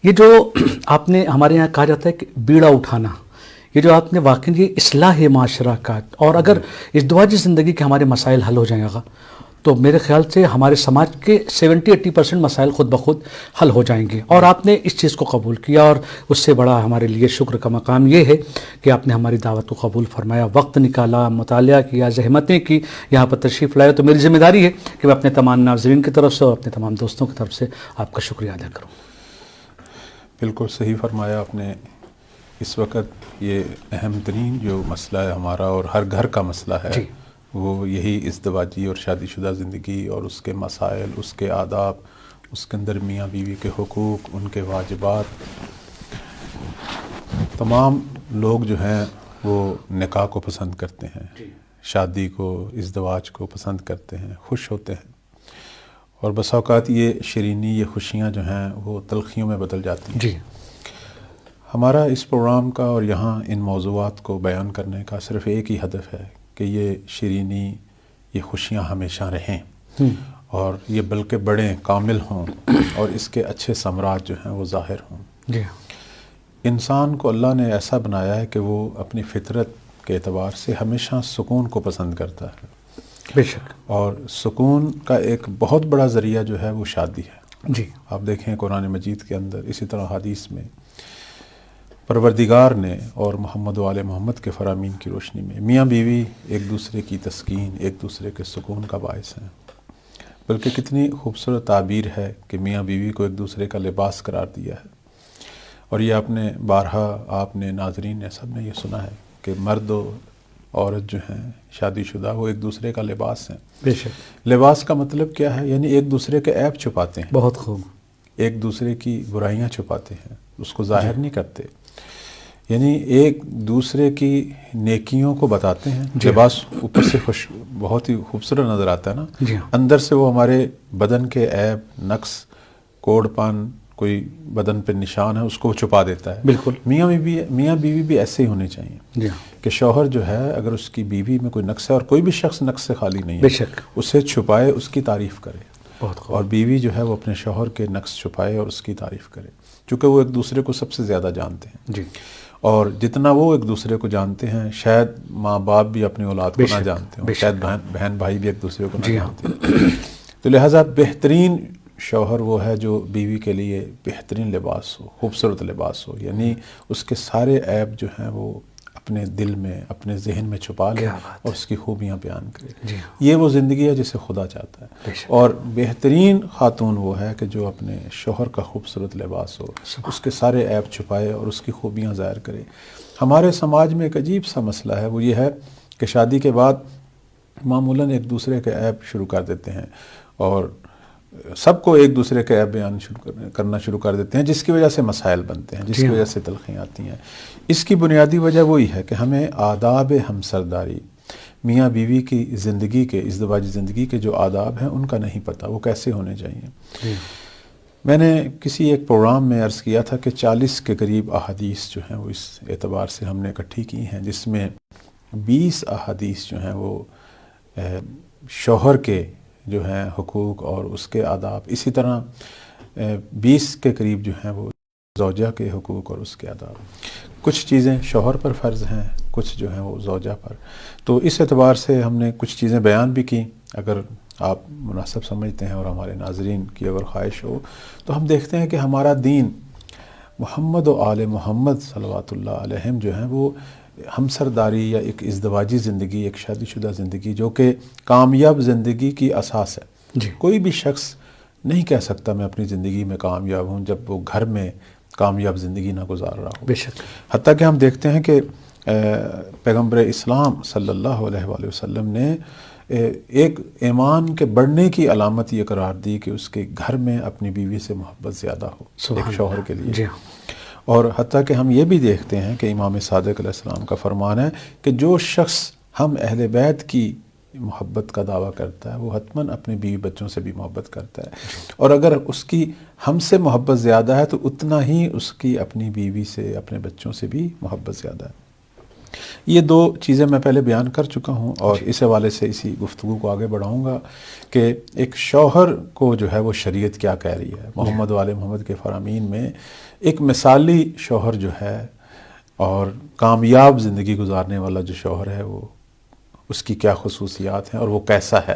یہ جو آپ نے ہمارے یہاں کہا جاتا ہے کہ بیڑا اٹھانا، یہ جو آپ نے واقعی یہ اصلاح معاشرہ کا، اور اگر ازدواجی زندگی کے ہمارے مسائل حل ہو جائیں گا تو میرے خیال سے ہمارے سماج کے 70-80% مسائل خود بخود حل ہو جائیں گے. اور آپ نے اس چیز کو قبول کیا، اور اس سے بڑا ہمارے لیے شکر کا مقام یہ ہے کہ آپ نے ہماری دعوت کو قبول فرمایا، وقت نکالا، مطالعہ کیا، زحمتیں کی، یہاں پر تشریف لائے. تو میری ذمہ داری ہے کہ میں اپنے تمام ناظرین کی طرف سے اور اپنے تمام دوستوں کی طرف سے آپ کا شکریہ ادا کروں. بالکل صحیح فرمایا آپ نے. اس وقت یہ اہم ترین جو مسئلہ ہے ہمارا، اور ہر گھر کا مسئلہ ہے، جی، وہ یہی ازدواجی اور شادی شدہ زندگی اور اس کے مسائل، اس کے آداب، اس کے اندر میاں بیوی کے حقوق، ان کے واجبات. تمام لوگ جو ہیں وہ نکاح کو پسند کرتے ہیں، شادی کو، ازدواج کو پسند کرتے ہیں، خوش ہوتے ہیں، اور بس اوقات یہ شیرینی، یہ خوشیاں جو ہیں وہ تلخیوں میں بدل جاتی ہیں. جی، ہمارا اس پروگرام کا اور یہاں ان موضوعات کو بیان کرنے کا صرف ایک ہی ہدف ہے کہ یہ شیرینی، یہ خوشیاں ہمیشہ رہیں، اور یہ بلکہ بڑے کامل ہوں، اور اس کے اچھے ثمرات جو ہیں وہ ظاہر ہوں. جی، انسان کو اللہ نے ایسا بنایا ہے کہ وہ اپنی فطرت کے اعتبار سے ہمیشہ سکون کو پسند کرتا ہے، بے شک. اور سکون کا ایک بہت بڑا ذریعہ جو ہے وہ شادی ہے. جی، آپ دیکھیں قرآن مجید کے اندر، اسی طرح حدیث میں پروردگار نے اور محمد و آل محمد کے فرامین کی روشنی میں میاں بیوی ایک دوسرے کی تسکین، ایک دوسرے کے سکون کا باعث ہیں. بلکہ کتنی خوبصورت تعبیر ہے کہ میاں بیوی کو ایک دوسرے کا لباس قرار دیا ہے. اور یہ آپ نے بارہا، آپ نے، ناظرین نے، سب نے یہ سنا ہے کہ مرد و عورت جو ہیں شادی شدہ وہ ایک دوسرے کا لباس ہیں. بے شک. لباس کا مطلب کیا ہے؟ یعنی ایک دوسرے کے عیب چھپاتے ہیں، بہت خوب. ایک دوسرے کی برائیاں چھپاتے ہیں، اس کو ظاہر نہیں کرتے. یعنی ایک دوسرے کی نیکیوں کو بتاتے ہیں. لباس اوپر سے بہت ہی خوبصورت نظر آتا ہے نا، جی، اندر سے وہ ہمارے بدن کے عیب، نقص، کوڑ پان، کوئی بدن پہ نشان ہے، اس کو چھپا دیتا ہے. بالکل. میاں بیوی بھی ایسے ہی ہونے چاہیے. جی، کہ شوہر جو ہے اگر اس کی بیوی میں کوئی نقص ہے، اور کوئی بھی شخص نقص سے خالی نہیں بے ہے، شک. اسے چھپائے، اس کی تعریف کرے. بہت خوب. اور بیوی جو ہے وہ اپنے شوہر کے نقص چھپائے اور اس کی تعریف کرے، چونکہ وہ ایک دوسرے کو سب سے زیادہ جانتے ہیں. جی. اور جتنا وہ ایک دوسرے کو جانتے ہیں، شاید ماں باپ بھی اپنی اولاد کو نہ جانتے ہوں، شاید بہن بھائی بھی ایک دوسرے کو نہ جانتے ہیں. تو لہٰذا بہترین شوہر وہ ہے جو بیوی کے لیے بہترین لباس ہو، خوبصورت لباس ہو. یعنی اس کے سارے عیب جو ہیں وہ اپنے دل میں، اپنے ذہن میں چھپا لے اور اس کی خوبیاں بیان کرے. جی. یہ وہ زندگی ہے جسے خدا چاہتا ہے. اور بہترین خاتون وہ ہے کہ جو اپنے شوہر کا خوبصورت لباس ہو، اس کے سارے عیب چھپائے اور اس کی خوبیاں ظاہر کرے. ہمارے سماج میں ایک عجیب سا مسئلہ ہے، وہ یہ ہے کہ شادی کے بعد معمولاً ایک دوسرے کے عیب شروع کر دیتے ہیں، اور سب کو ایک دوسرے کے عیب بیان کرنا شروع کر دیتے ہیں، جس کی وجہ سے مسائل بنتے ہیں، جس کی وجہ سے تلخیاں آتی ہیں. اس کی بنیادی وجہ وہی ہے کہ ہمیں آداب ہمسرداری، میاں بیوی کی زندگی کے، ازدواجی زندگی کے جو آداب ہیں ان کا نہیں پتہ، وہ کیسے ہونے چاہیے. میں نے کسی ایک پروگرام میں عرض کیا تھا کہ 40 کے قریب احادیث جو ہیں وہ اس اعتبار سے ہم نے اکٹھی کی ہیں، جس میں 20 احادیث جو ہیں وہ شوہر کے جو ہیں حقوق اور اس کے آداب، اسی طرح 20 کے قریب جو ہیں وہ زوجہ کے حقوق اور اس کے آداب. کچھ چیزیں شوہر پر فرض ہیں، کچھ جو ہیں وہ زوجہ پر. تو اس اعتبار سے ہم نے کچھ چیزیں بیان بھی کی. اگر آپ مناسب سمجھتے ہیں اور ہمارے ناظرین کی اگر خواہش ہو تو ہم دیکھتے ہیں کہ ہمارا دین محمد و آل محمد صلوات اللہ علیہم جو ہیں وہ ہمسرداری یا ایک ازدواجی زندگی، ایک شادی شدہ زندگی جو کہ کامیاب زندگی کی اساس ہے. کوئی بھی شخص نہیں کہہ سکتا میں اپنی زندگی میں کامیاب ہوں جب وہ گھر میں کامیاب زندگی نہ گزار رہا ہو. بے شک. حتیٰ کہ ہم دیکھتے ہیں کہ پیغمبر اسلام صلی اللہ علیہ وآلہ وسلم نے ایک ایمان کے بڑھنے کی علامت یہ قرار دی کہ اس کے گھر میں اپنی بیوی سے محبت زیادہ ہو، ایک شوہر کے لیے. جی. اور حتیٰ کہ ہم یہ بھی دیکھتے ہیں کہ امام صادق علیہ السلام کا فرمان ہے کہ جو شخص ہم اہل بیت کی محبت کا دعویٰ کرتا ہے وہ حتماً اپنے بیوی بچوں سے بھی محبت کرتا ہے، اور اگر اس کی ہم سے محبت زیادہ ہے تو اتنا ہی اس کی اپنی بیوی سے، اپنے بچوں سے بھی محبت زیادہ ہے. یہ دو چیزیں میں پہلے بیان کر چکا ہوں اور اس حوالے سے اسی گفتگو کو آگے بڑھاؤں گا کہ ایک شوہر کو جو ہے وہ شریعت کیا کہہ رہی ہے. محمد وآل محمد کے فرامین میں ایک مثالی شوہر جو ہے اور کامیاب زندگی گزارنے والا جو شوہر ہے وہ اس کی کیا خصوصیات ہیں اور وہ کیسا ہے.